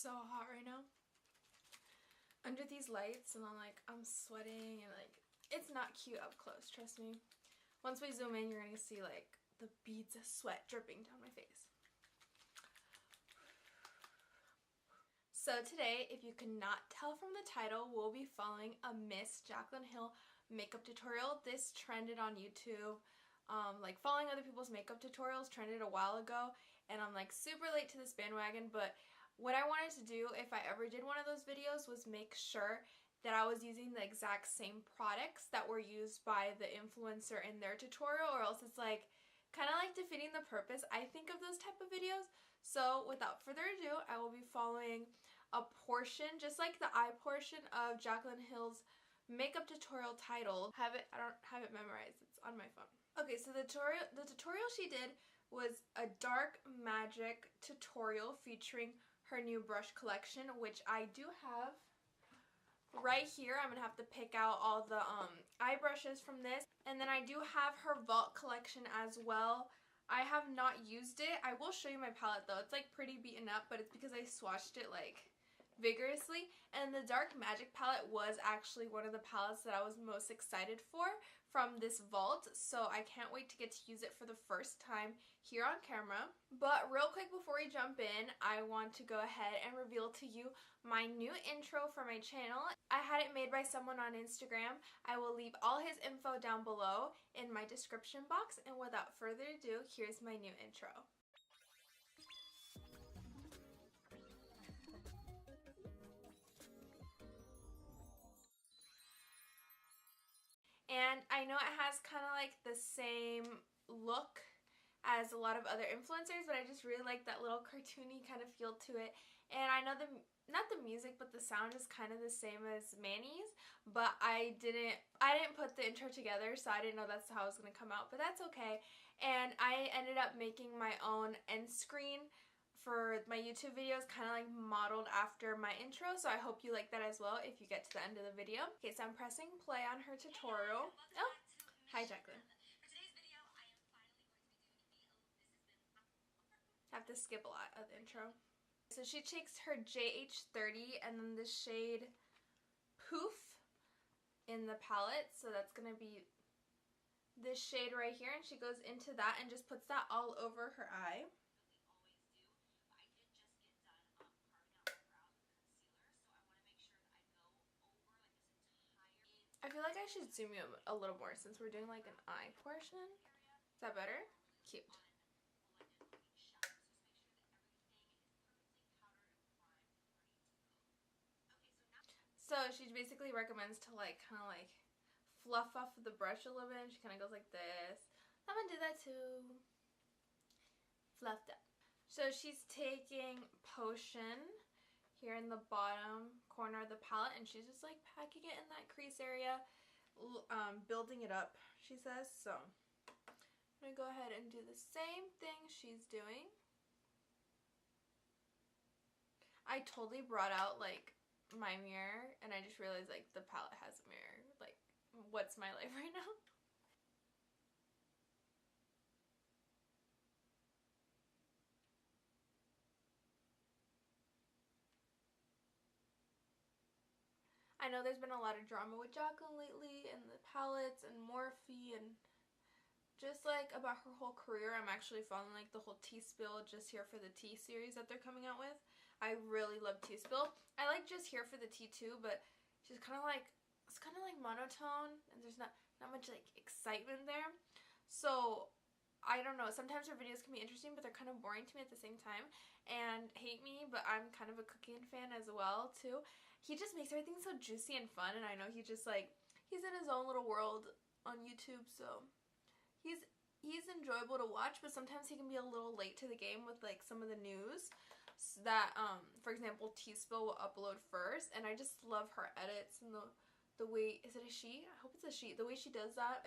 so hot right now under these lights, and I'm sweating, and it's not cute up close, trust me. Once we zoom in, you're gonna see the beads of sweat dripping down my face. So today, if you could not tell from the title, we'll be following a Miss JACLYN Hill makeup tutorial. This trended on YouTube. Following other people's makeup tutorials trended a while ago, and I'm super late to this bandwagon, but what I wanted to do if I ever did one of those videos was make sure that I was using the exact same products that were used by the influencer in their tutorial, or else it's kind of defeating the purpose, I think, of those type of videos. So without further ado, I will be following a portion, just like the eye portion of JACLYN Hill's makeup tutorial titled. I don't have it memorized, it's on my phone. Okay, so the tutorial she did was a dark magic tutorial featuring her new brush collection, which I do have right here. I'm gonna have to pick out all the eye brushes from this, and then I do have her Vault collection as well. I have not used it. I will show you my palette though. It's pretty beaten up, but it's because I swatched it vigorously, and the Dark Magic palette was actually one of the palettes that I was most excited for from this Vault, so I can't wait to get to use it for the first time here on camera. But real quick before we jump in, I want to go ahead and reveal to you my new intro for my channel. I had it made by someone on Instagram. I will leave all his info down below in my description box, and without further ado, here's my new intro. And I know it has kind of the same look as a lot of other influencers, but I just really like that little cartoony kind of feel to it. And I know not the music, but the sound is kind of the same as Manny's, but I didn't put the intro together, so I didn't know that's how it was going to come out, but that's okay. And I ended up making my own end screen for my YouTube videos, kind of modeled after my intro, so I hope you like that as well if you get to the end of the video. Okay, so I'm pressing play on her tutorial. Oh, hi JACLYN. I have to skip a lot of the intro. So she takes her JH30 and then the shade Poof in the palette, so that's going to be this shade right here, and she goes into that and just puts that all over her eye. I feel like I should zoom you a little more since we're doing an eye portion. Is that better? Cute. So she basically recommends to kind of fluff off the brush a little bit, and she kind of goes like this. I'm gonna do that too. Fluffed up. So she's taking Potion here in the bottom corner of the palette, and she's just packing it in that crease area, building it up, she says. So I'm gonna go ahead and do the same thing she's doing. I totally brought out my mirror, and I just realized the palette has a mirror. What's my life right now? I know there's been a lot of drama with JACLYN lately, and the palettes and Morphe, and just about her whole career. I'm actually following the whole T-Spill Just Here for the Tea series that they're coming out with. I really love T-Spill. I like Just Here for the Tea too, but she's kind of it's kind of monotone, and there's not much excitement there. So I don't know, sometimes her videos can be interesting, but they're kind of boring to me at the same time. And hate me, but I'm kind of a Cooking fan as well too. He just makes everything so juicy and fun, and I know he just he's in his own little world on YouTube, so he's enjoyable to watch, but sometimes he can be a little late to the game with some of the news. So that for example, T-Spill will upload first, and I just love her edits and the way, is it a she? I hope it's a she. The way she does that.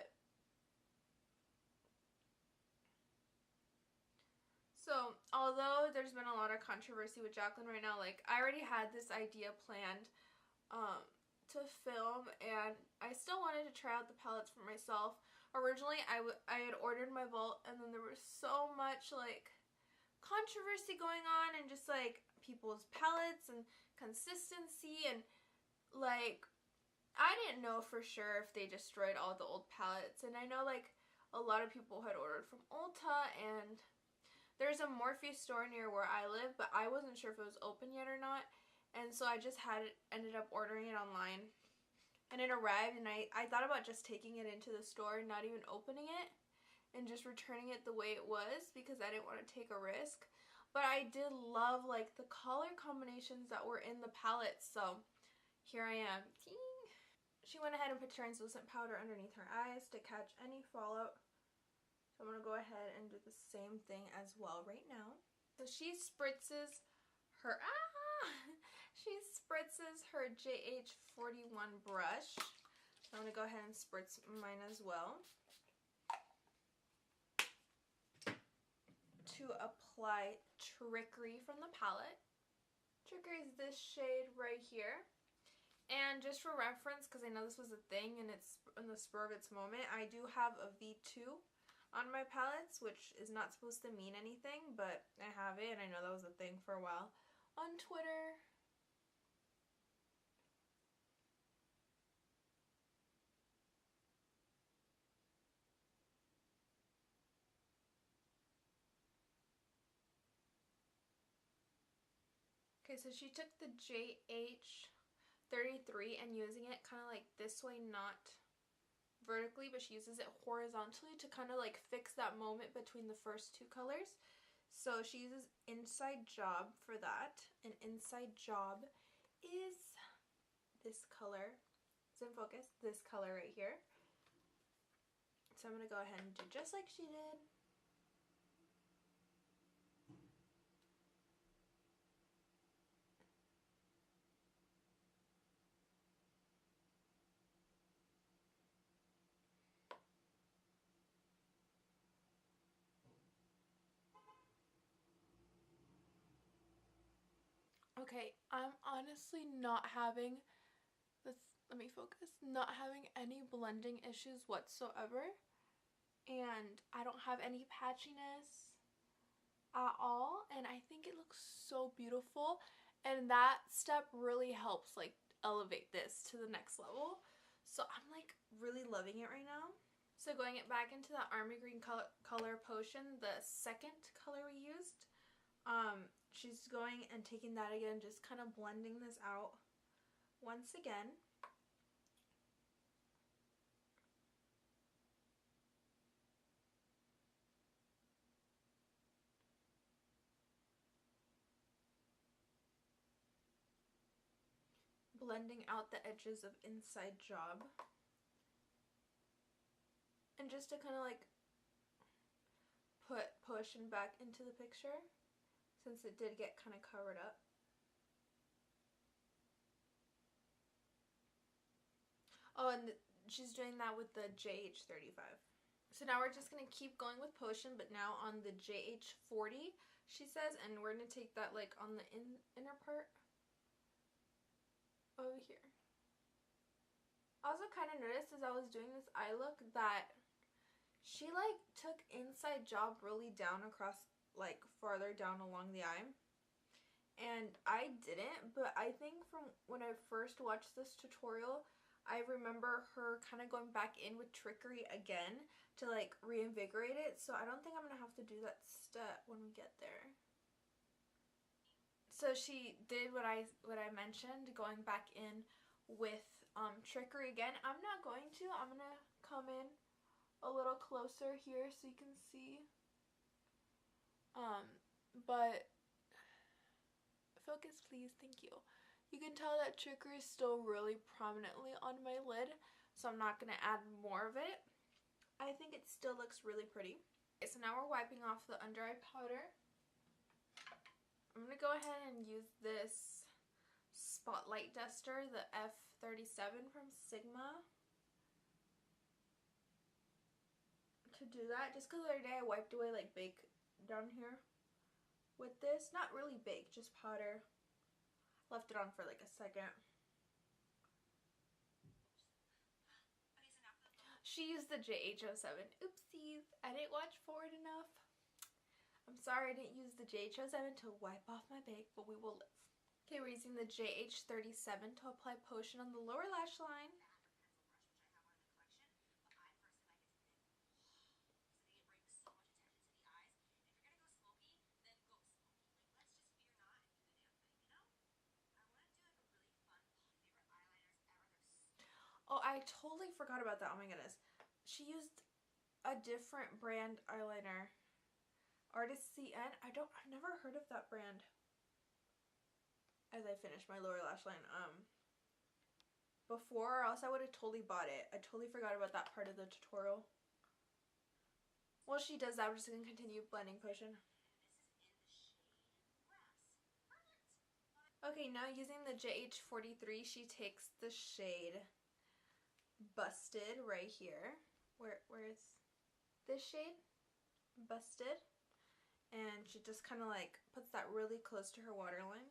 So, although there's been a lot of controversy with JACLYN right now, I already had this idea planned to film, and I still wanted to try out the palettes for myself. Originally, I had ordered my Vault, and then there was so much controversy going on, and just people's palettes and consistency, and like I didn't know for sure if they destroyed all the old palettes. And I know like a lot of people had ordered from Ulta, and there's a Morphe store near where I live, but I wasn't sure if it was open yet or not. And so I just ended up ordering it online. And it arrived, and I thought about just taking it into the store and not even opening it and just returning it the way it was, because I didn't want to take a risk. But I did love like the color combinations that were in the palette, so here I am. She went ahead and put translucent powder underneath her eyes to catch any fallout. So I'm going to go ahead and do the same thing as well right now. So she spritzes her, she spritzes her JH41 brush. So I'm going to go ahead and spritz mine as well to apply Trickery from the palette. Trickery is this shade right here. And just for reference, because I know this was a thing and it's in the spur of its moment, I do have a V2 on my palettes, which is not supposed to mean anything, but I have it, and I know that was a thing for a while on Twitter. Okay, so she took the JH33 and using it kind of like this way, not vertically, but she uses it horizontally to kind of like fix that moment between the first two colors. So she uses Inside Job for that, and Inside Job is this color. It's in focus, this color right here. So I'm going to go ahead and do just like she did. Okay, I'm honestly not having this, let me focus, not having any blending issues whatsoever, and I don't have any patchiness at all, and I think it looks so beautiful, and that step really helps like elevate this to the next level. So I'm like really loving it right now. So going it back into the Army Green color potion, the second color we used, she's going and taking that again, just kind of blending this out once again. Blending out the edges of Inside Job. And just to kind of like put potion back into the picture, since it did get kind of covered up. Oh, and she's doing that with the JH35. So now we're just going to keep going with potion, but now on the JH40, she says, and we're going to take that like on the inner part over here. I also kind of noticed as I was doing this eye look that she like took Inside Job really down across, like farther down along the eye. And I didn't, but I think from when I first watched this tutorial, I remember her kind of going back in with Trickery again to like reinvigorate it. So I don't think I'm going to have to do that step when we get there. So she did what I mentioned, going back in with Trickery again. I'm not going to. I'm going to come in a little closer here so you can see. But focus please, thank you. You can tell that Trickery is still really prominently on my lid, so I'm not going to add more of it. I think it still looks really pretty. Okay, so now we're wiping off the under eye powder. I'm going to go ahead and use this Spotlight Duster, the F37 from Sigma, to do that. Just because the other day I wiped away like bake down here with this. Not really bake, just powder. Left it on for like a second. She used the JH07. Oopsies, I didn't watch forward enough. I'm sorry I didn't use the JH07 to wipe off my bag, but we will live. Okay, we're using the JH37 to apply potion on the lower lash line. Oh, I totally forgot about that. Oh my goodness. She used a different brand eyeliner. Artist CN. I've never heard of that brand. As I finish my lower lash line. Before, or else I would have totally bought it. I totally forgot about that part of the tutorial. While she does that, we're just going to continue blending potion. Okay, now using the JH43, she takes the shade Busted right here. Where is this shade? Busted. And she just kind of like puts that really close to her waterline.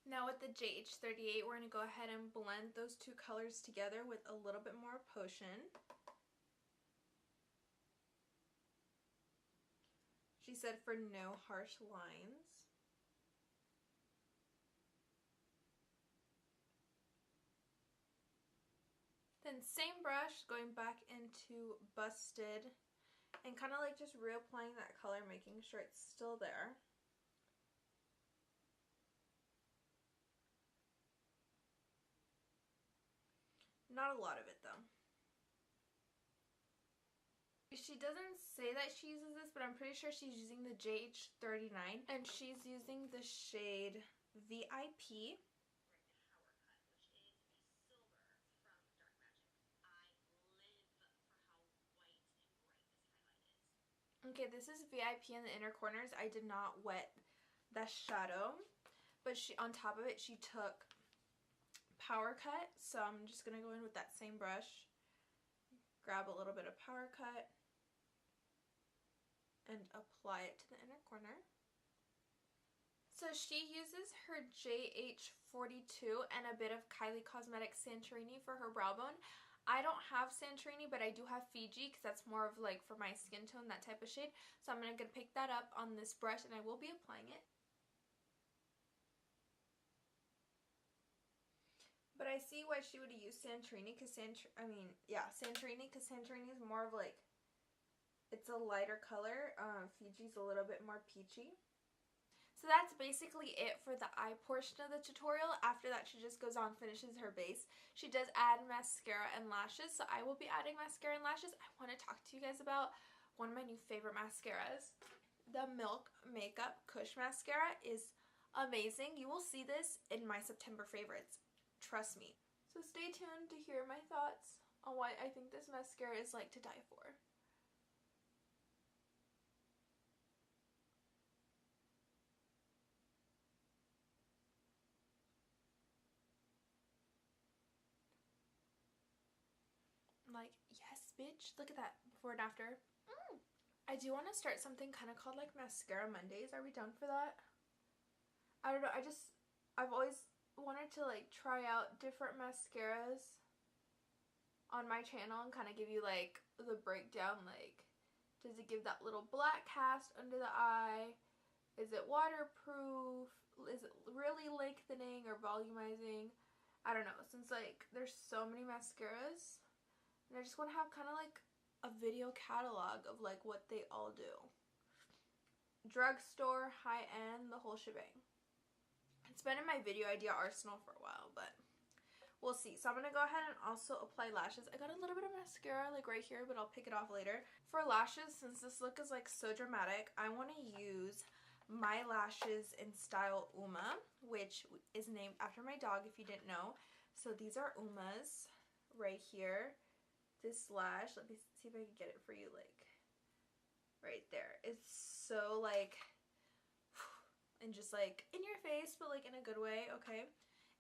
Now with the JH38, we're going to go ahead and blend those two colors together with a little bit more potion. She said for no harsh lines. Then same brush, going back into Busted and kind of like just reapplying that color, making sure it's still there. Not a lot of it though. She doesn't say that she uses this, but I'm pretty sure she's using the JH39 and she's using the shade VIP. Okay, this is VIP in the inner corners. I did not wet the shadow, but on top of it she took Power Cut, so I'm just gonna go in with that same brush, grab a little bit of Power Cut and apply it to the inner corner. So she uses her JH42 and a bit of Kylie Cosmetics Santorini for her brow bone. I don't have Santorini, but I do have Fiji because that's more of like for my skin tone, that type of shade. So I'm going to pick that up on this brush and I will be applying it. But I see why she would use Santorini because Santorini is more of like, it's a lighter color. Fiji's a little bit more peachy. So that's basically it for the eye portion of the tutorial. After that, she just goes on, finishes her base. She does add mascara and lashes, so I will be adding mascara and lashes. I want to talk to you guys about one of my new favorite mascaras. The Milk Makeup Kush Mascara is amazing. You will see this in my September favorites. Trust me. So stay tuned to hear my thoughts on why I think this mascara is like to die for. Like, yes, bitch. Look at that before and after. I do want to start something kind of called like Mascara Mondays. Are we done for that? I don't know. I've always wanted to like try out different mascaras on my channel and kind of give you like the breakdown. Like, does it give that little black cast under the eye? Is it waterproof? Is it really lengthening or volumizing? I don't know. Since like there's so many mascaras, and I just want to have kind of like a video catalog of like what they all do. Drugstore, high-end, the whole shebang. It's been in my video idea arsenal for a while, but we'll see. So I'm going to go ahead and also apply lashes. I got a little bit of mascara like right here, but I'll pick it off later. For lashes, since this look is like so dramatic, I want to use my lashes in style Uma, which is named after my dog if you didn't know. So these are Uma's right here. This lash, let me see if I can get it for you, like right there. It's so like, and just like in your face, but like in a good way, okay?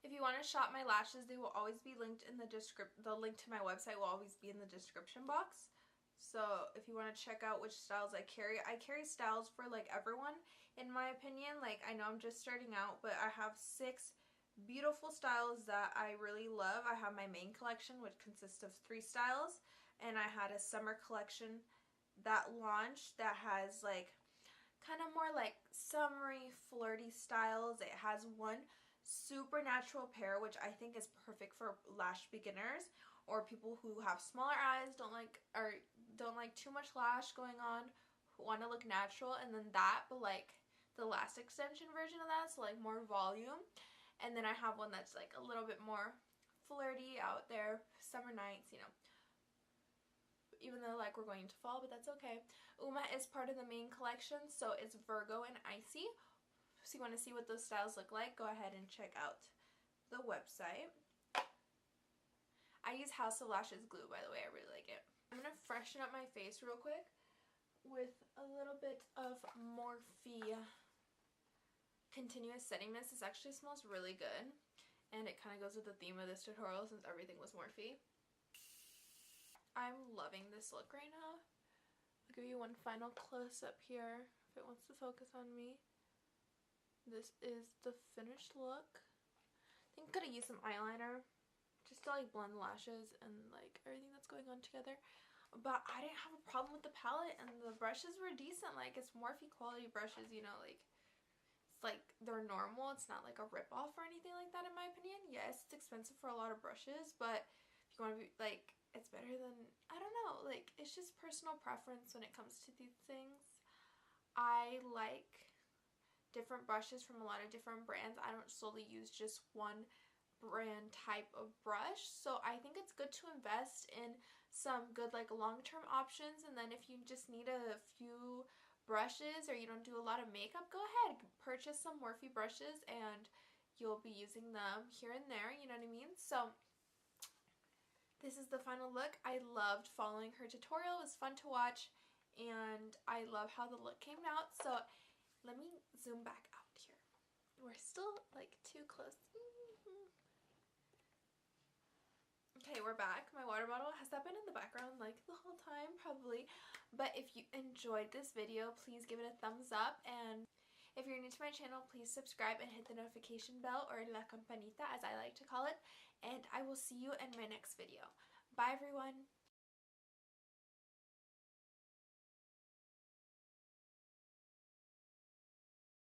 If you want to shop my lashes, they will always be linked in the description. The link to my website will always be in the description box. So if you want to check out which styles I carry styles for like everyone in my opinion. Like I know I'm just starting out, but I have 6 beautiful styles that I really love. I have my main collection, which consists of 3 styles, and I had a summer collection that launched that has like kind of more like summery, flirty styles. It has one super natural pair, which I think is perfect for lash beginners or people who have smaller eyes, don't like too much lash going on, who want to look natural, and then that, but like the lash extension version of that, so like more volume. And then I have one that's like a little bit more flirty out there, summer nights, you know. Even though like we're going into fall, but that's okay. Uma is part of the main collection, so it's Virgo and Icy. So you want to see what those styles look like, go ahead and check out the website. I use House of Lashes glue, by the way. I really like it. I'm going to freshen up my face real quick with a little bit of Morphe Continuous Setting Mist. This actually smells really good, and it kind of goes with the theme of this tutorial since everything was Morphe. I'm loving this look right now. I'll give you one final close up here if it wants to focus on me. This is the finished look. I think I could have used some eyeliner just to like blend the lashes and like everything that's going on together. But I didn't have a problem with the palette, and the brushes were decent. Like it's Morphe quality brushes, you know, like it's like they're normal. It's not like a rip-off or anything like that in my opinion. Yes, it's expensive for a lot of brushes, but if you want to be like, it's better than, I don't know, like it's just personal preference when it comes to these things. I like different brushes from a lot of different brands. I don't solely use just one brand type of brush, so I think it's good to invest in some good like long-term options. And then if you just need a few brushes or you don't do a lot of makeup, go ahead, purchase some Morphe brushes and you'll be using them here and there, you know what I mean? So this is the final look. I loved following her tutorial. It was fun to watch, and I love how the look came out. So let me zoom back out here. We're still like too close. Okay, we're back. My water bottle, has that been in the background like the whole time? Probably. But if you enjoyed this video, please give it a thumbs up. And if you're new to my channel, please subscribe and hit the notification bell, or la campanita as I like to call it. And I will see you in my next video. Bye everyone!